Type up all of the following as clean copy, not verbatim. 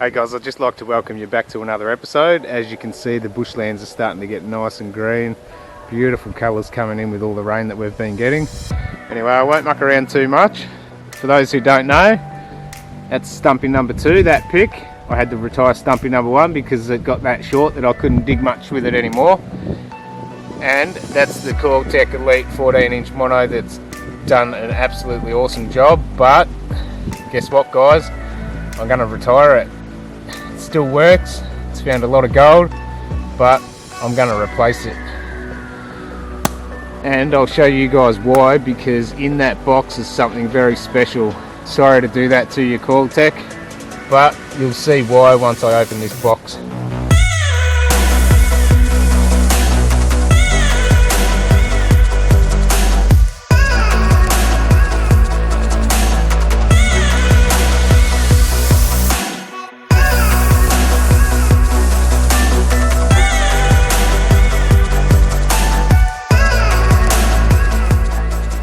Hey guys, I'd just like to welcome you back to another episode. As you can see, the bushlands are starting to get nice and green. Beautiful colours coming in with all the rain that we've been getting. Anyway, I won't muck around too much. For those who don't know, that's stumpy number 2, that pick. I had to retire stumpy number 1 because it got that short that I couldn't dig much with it anymore. And that's the Coiltek Elite 14-inch mono that's done an absolutely awesome job. But guess what, guys? I'm going to retire it. It still works. It's found a lot of gold, but I'm going to replace it. And I'll show you guys why, because in that box is something very special. Sorry to do that to you, Coiltek, but you'll see why once I open this box.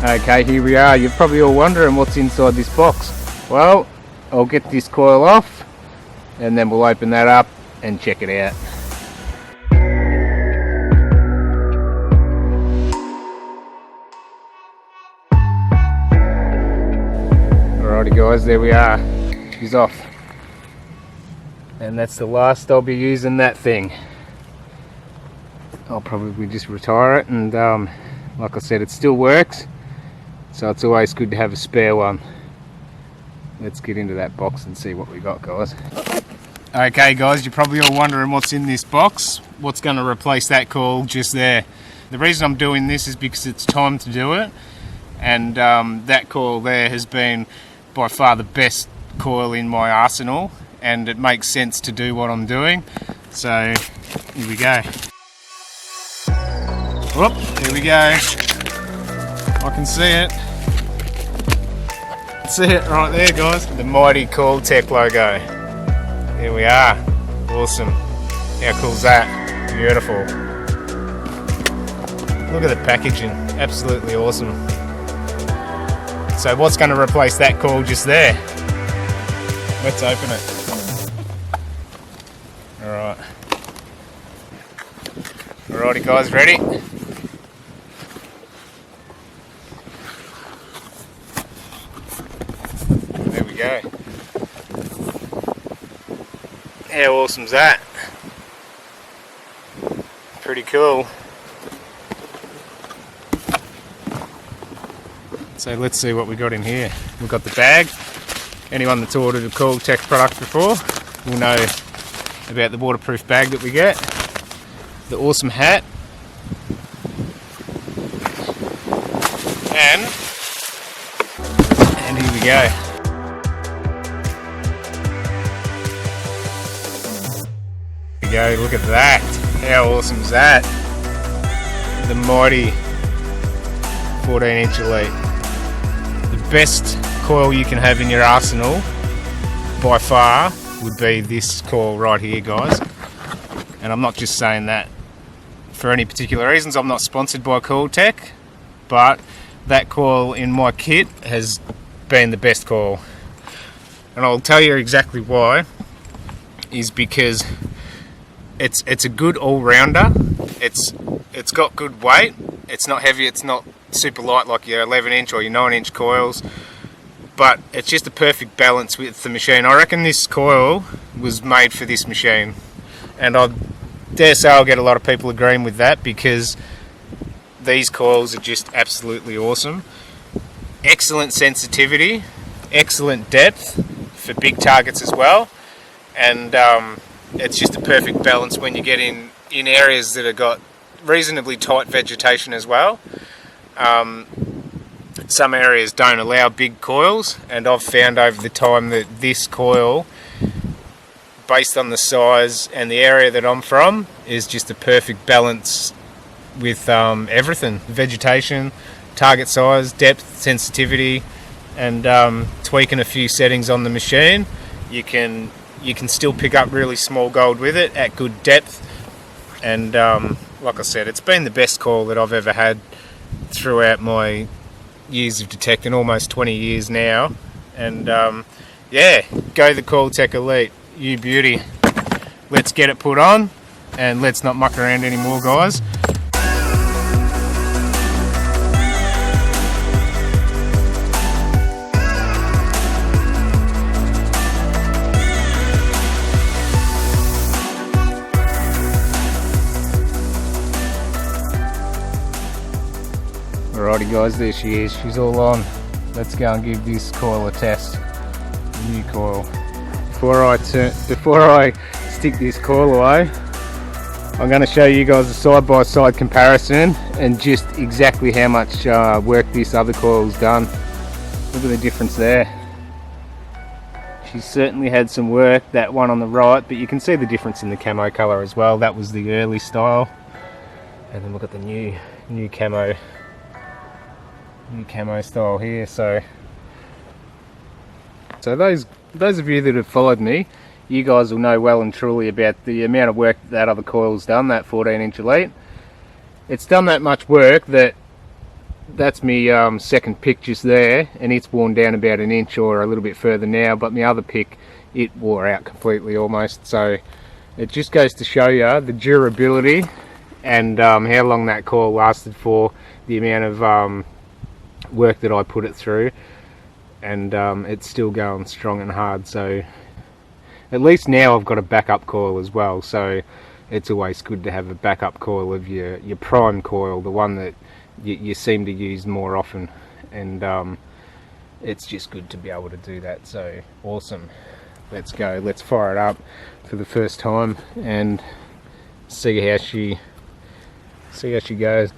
Okay, here we are. You're probably all wondering what's inside this box. Well, I'll get this coil off and then we'll open that up and check it out. Alrighty guys, there we are. She's off. And that's the last I'll be using that thing. I'll probably just retire it, and like I said, it still works. So it's always good to have a spare one. Let's get into that box and see what we got, guys. Okay guys, you're probably all wondering what's in this box. What's going to replace that coil just there. The reason I'm doing this is because it's time to do it. And that coil there has been by far the best coil in my arsenal. And it makes sense to do what I'm doing. So, here we go. Whoop, here we go. I can see it. See it right there, guys. The mighty Coiltek logo. Here we are. Awesome. How cool is that? Beautiful. Look at the packaging. Absolutely awesome. So what's going to replace that coil just there? Let's open it. Alright. Alrighty guys, ready? There we go. How awesome is that? Pretty cool. So let's see what we got in here. We've got the bag. Anyone that's ordered a Coiltek product before will know about the waterproof bag that we get. The awesome hat. And here we go. Here we go, look at that. How awesome is that? The mighty 14-inch Elite. The best coil you can have in your arsenal by far would be this coil right here, guys. And I'm not just saying that for any particular reasons. I'm not sponsored by Coiltek, but that coil in my kit has been the best coil. And I'll tell you exactly why. Is because it's a good all-rounder. It's got good weight. It's not heavy, it's not super light like your 11-inch or your 9-inch coils, but it's just a perfect balance with the machine. I reckon this coil was made for this machine, and I dare say I'll get a lot of people agreeing with that, because these coils are just absolutely awesome. Excellent sensitivity, excellent depth for big targets as well, and it's just a perfect balance when you get in areas that have got reasonably tight vegetation as well. Some areas don't allow big coils, and I've found over the time that this coil, based on the size and the area that I'm from, is just a perfect balance with everything: vegetation, target size, depth, sensitivity, and tweaking a few settings on the machine. You can still pick up really small gold with it at good depth. And like I said, it's been the best coil that I've ever had throughout my years of detecting, almost 20 years now. And yeah, go the Coiltek Elite. You beauty. Let's get it put on and let's not muck around anymore, guys. Alrighty guys, there she is, she's all on. Let's go and give this coil a test. The new coil. Before I stick this coil away, I'm going to show you guys a side-by-side comparison and just exactly how much work this other coil's done. Look at the difference there. She's certainly had some work, that one on the right, but you can see the difference in the camo colour as well. That was the early style, and then look at the new camo style here. So those of you that have followed me, you guys will know well and truly about the amount of work that other coil's done, that 14-inch Elite. It's done that much work that's me second pick just there, and it's worn down about an inch or a little bit further now, but my other pick, it wore out completely almost. So it just goes to show you the durability and how long that coil lasted for, the amount of work that I put it through, and it's still going strong and hard. So at least now I've got a backup coil as well, so it's always good to have a backup coil of your prime coil, the one that you seem to use more often, and it's just good to be able to do that. So awesome. Let's go, let's fire it up for the first time and see how she goes.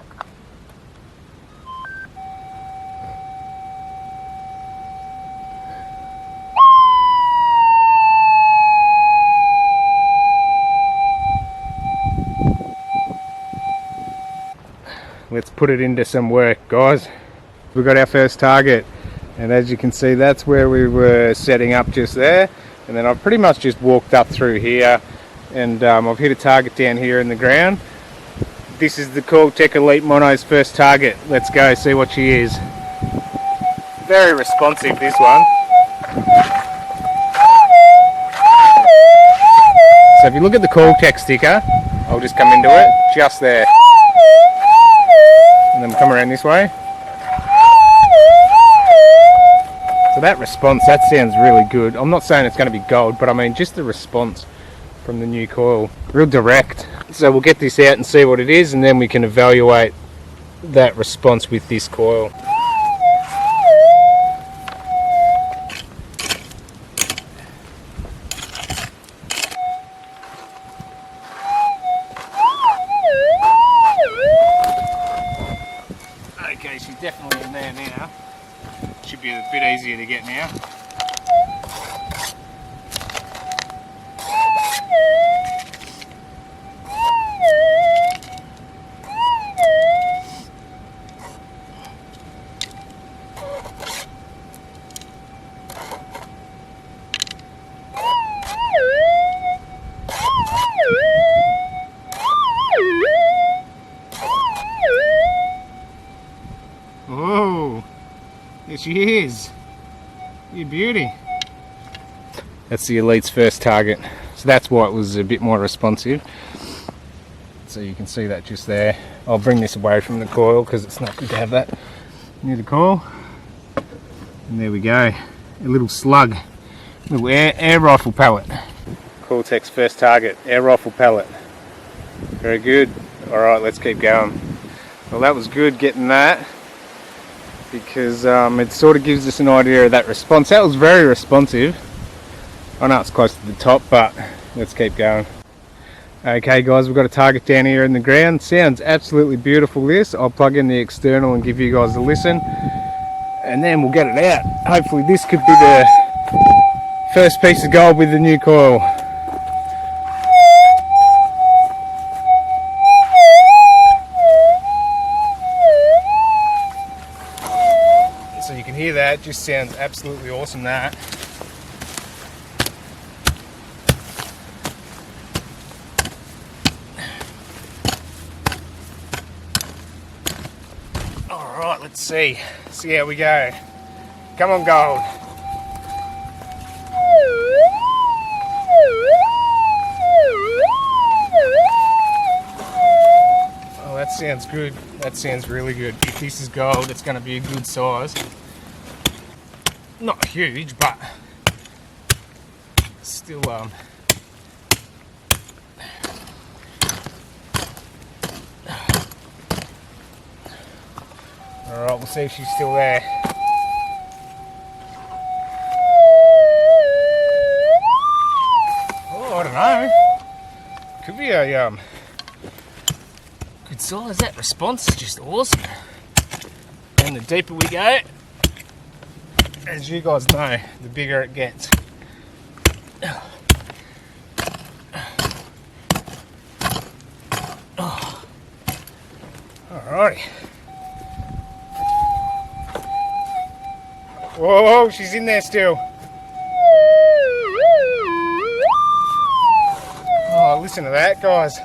Let's put it into some work, guys. We got our first target, and as you can see, that's where we were setting up just there, and then I've pretty much just walked up through here, and I've hit a target down here in the ground. This is the Coiltek Elite Mono's first target. Let's go see what she is. Very responsive, this one. So if you look at the Coiltek sticker, I'll just come into it, just there. And then come around this way. So that response, that sounds really good. I'm not saying it's going to be gold, but I mean just the response from the new coil, real direct. So we'll get this out and see what it is, and then we can evaluate that response with this coil. Okay, she's definitely in there now. Should be a bit easier to get now. Oh, there she is. You beauty. That's the Elite's first target. So that's why it was a bit more responsive. So you can see that just there. I'll bring this away from the coil because it's not good to have that near the coil. And there we go. A little slug. A little air rifle pellet. Coiltek's first target, air rifle pellet. Very good. Alright, let's keep going. Well, that was good getting that, because it sort of gives us an idea of that response. That was very responsive. I know it's close to the top, but let's keep going. Okay guys, we've got a target down here in the ground. Sounds absolutely beautiful, this. I'll plug in the external and give you guys a listen, and then we'll get it out. Hopefully this could be the first piece of gold with the new coil. So you can hear that, just sounds absolutely awesome, that. Alright, let's see how we go. Come on, gold. sounds good. That sounds really good. If this is gold, it's going to be a good size. Not huge, but still alright, we'll see if she's still there. Oh, I don't know. Could be a good size. That response is just awesome. And the deeper we go, as you guys know, the bigger it gets. Oh. Alrighty. Whoa, she's in there still. Oh, listen to that, guys.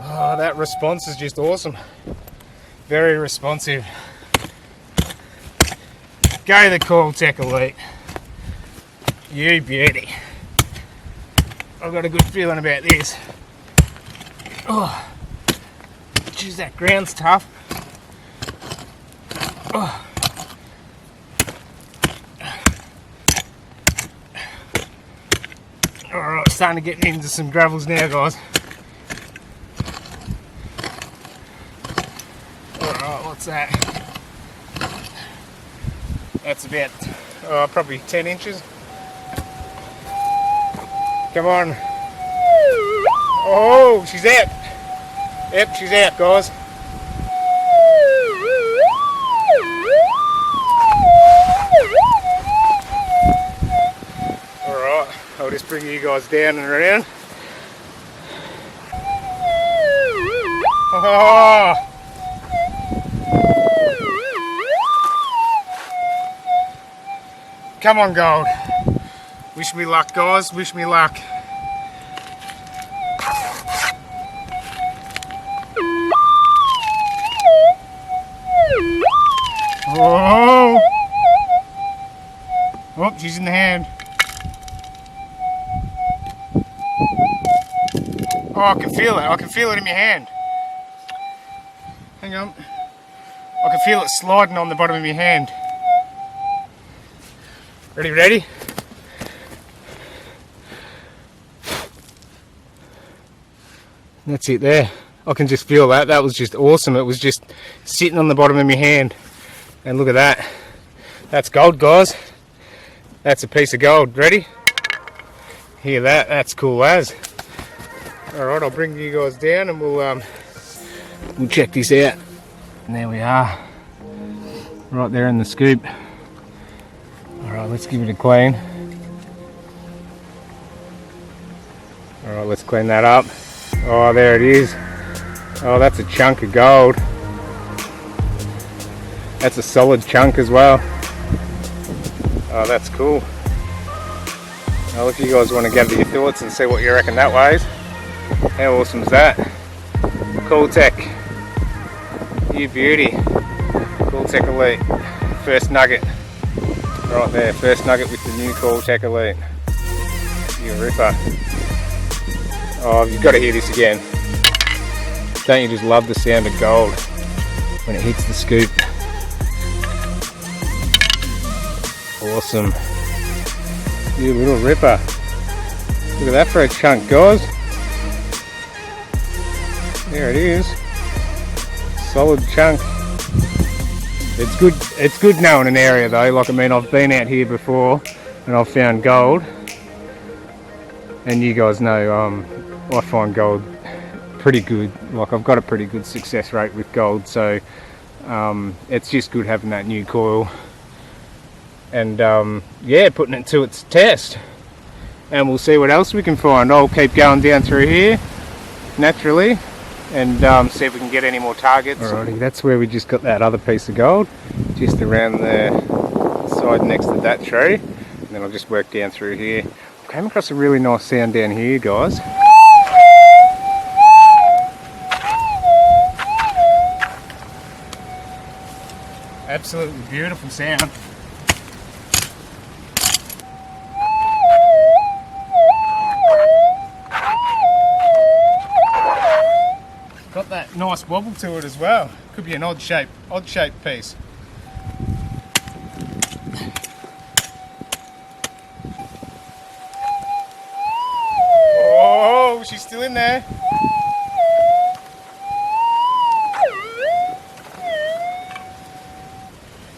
Oh, that response is just awesome. Very responsive. Go the Coiltek Elite. You beauty. I've got a good feeling about this. Oh, geez, that ground's tough. Oh. Alright, starting to get into some gravels now, guys. Alright, what's that? That's about probably 10 inches. Come on. Oh, she's out. Yep, she's out, guys. Alright, I'll just bring you guys down and around. Oh. Come on, gold. Wish me luck, guys. Wish me luck. Oh! Oh, she's in the hand. Oh, I can feel it. I can feel it in my hand. Hang on. I can feel it sliding on the bottom of my hand. Ready, ready? That's it there. I can just feel that. That was just awesome. It was just sitting on the bottom of my hand. And look at that. That's gold, guys. That's a piece of gold. Ready? Hear that? That's cool as. Alright, I'll bring you guys down and we'll check this out. And there we are. Right there in the scoop. Alright, let's give it a clean. Alright, let's clean that up. Oh, there it is. Oh, that's a chunk of gold. That's a solid chunk as well. Oh, that's cool. Well, if you guys want to gather your thoughts and see what you reckon that weighs. How awesome is that? Coiltek. You beauty. Coiltek Elite. First nugget. Right there, first nugget with the new Coiltek Elite. You ripper. Oh, you've got to hear this again. Don't you just love the sound of gold when it hits the scoop? Awesome. You little ripper. Look at that for a chunk, guys. There it is. Solid chunk. It's good knowing an area though. Like, I mean, I've been out here before and I've found gold. And you guys know I find gold pretty good. Like, I've got a pretty good success rate with gold, so it's just good having that new coil and yeah, putting it to its test. And we'll see what else we can find. I'll keep going down through here naturally and see if we can get any more targets. Alrighty, that's where we just got that other piece of gold, just around the side next to that tree, and then I'll just work down through here. I came across a really nice sound down here, guys. Absolutely beautiful sound. nice wobble to it as well. Could be an odd shaped piece. Oh, she's still in there.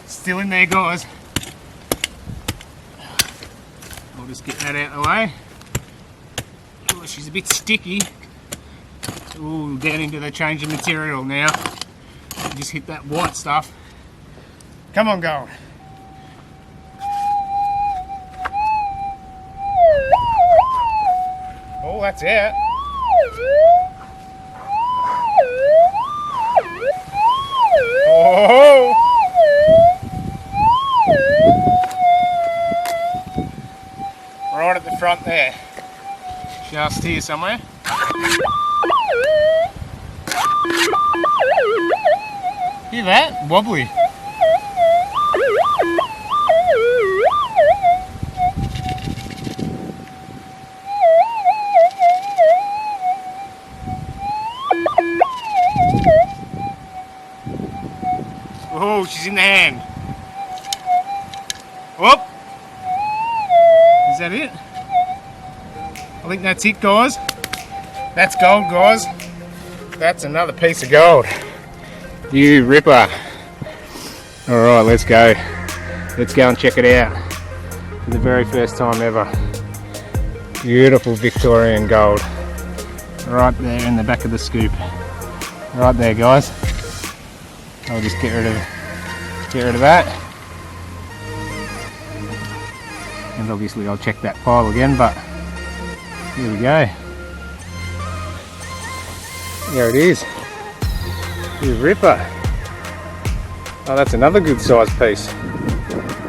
Still in there, guys. I'll just get that out of the way. Oh, she's a bit sticky. Ooh, down into the change of material now. Just hit that white stuff. Come on, Gold. Oh, that's it. Oh! Right at the front there. Just here somewhere. Hear that? Wobbly. Oh, she's in the hand. Whoop! Is that it? I think that's it, guys. That's gold, guys. That's another piece of gold. You ripper. Alright, let's go. Let's go and check it out. For the very first time ever. Beautiful Victorian gold. Right there in the back of the scoop. Right there, guys. I'll just get rid of that. And obviously I'll check that pile again, but here we go. There it is. You ripper. Oh, that's another good size piece.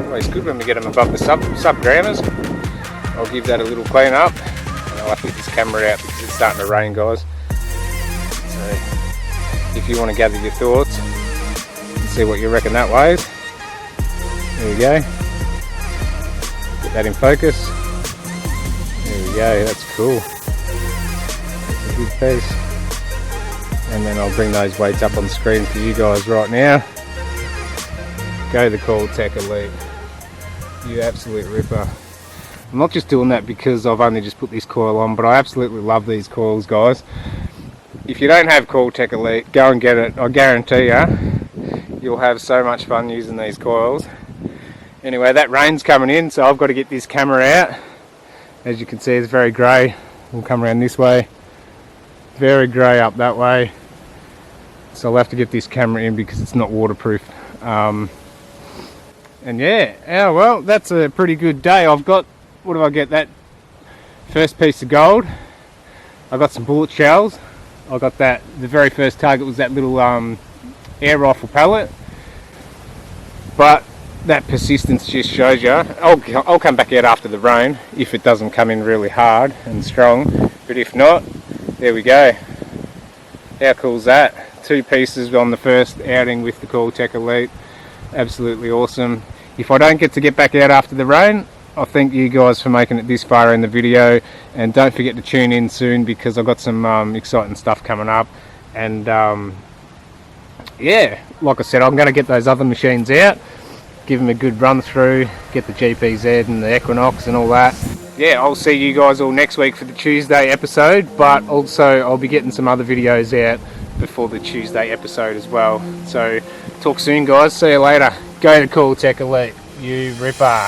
Always good when we get them above the sub grammars. I'll give that a little clean up. And I'll have to get this camera out because it's starting to rain, guys. So if you want to gather your thoughts and see what you reckon that weighs. There we go. Get that in focus. There we go, that's cool. That's a good piece. And then I'll bring those weights up on the screen for you guys right now. Go the Coiltek Elite. You absolute ripper. I'm not just doing that because I've only just put this coil on, but I absolutely love these coils, guys. If you don't have Coiltek Elite, go and get it. I guarantee you, you'll have so much fun using these coils. Anyway, that rain's coming in, so I've got to get this camera out. As you can see, it's very grey. We'll come around this way. Very grey up that way. So I'll have to get this camera in because it's not waterproof. And yeah, oh well, that's a pretty good day. I've got, what do I get? That first piece of gold. I got some bullet shells. I got that, the very first target was that little air rifle pellet. But that persistence just shows you. I'll come back out after the rain if it doesn't come in really hard and strong. But if not, there we go. How cool is that? 2 pieces on the first outing with the Coiltek Elite. Absolutely awesome. If I don't get back out after the rain, I thank you guys for making it this far in the video, and don't forget to tune in soon because I've got some exciting stuff coming up. And yeah, like I said, I'm going to get those other machines out, give them a good run through, get the GPZ and the Equinox and all that. Yeah, I'll see you guys all next week for the Tuesday episode, but also I'll be getting some other videos out before the Tuesday episode as well. So talk soon, guys. See you later. Go to Coiltek Elite. You ripper.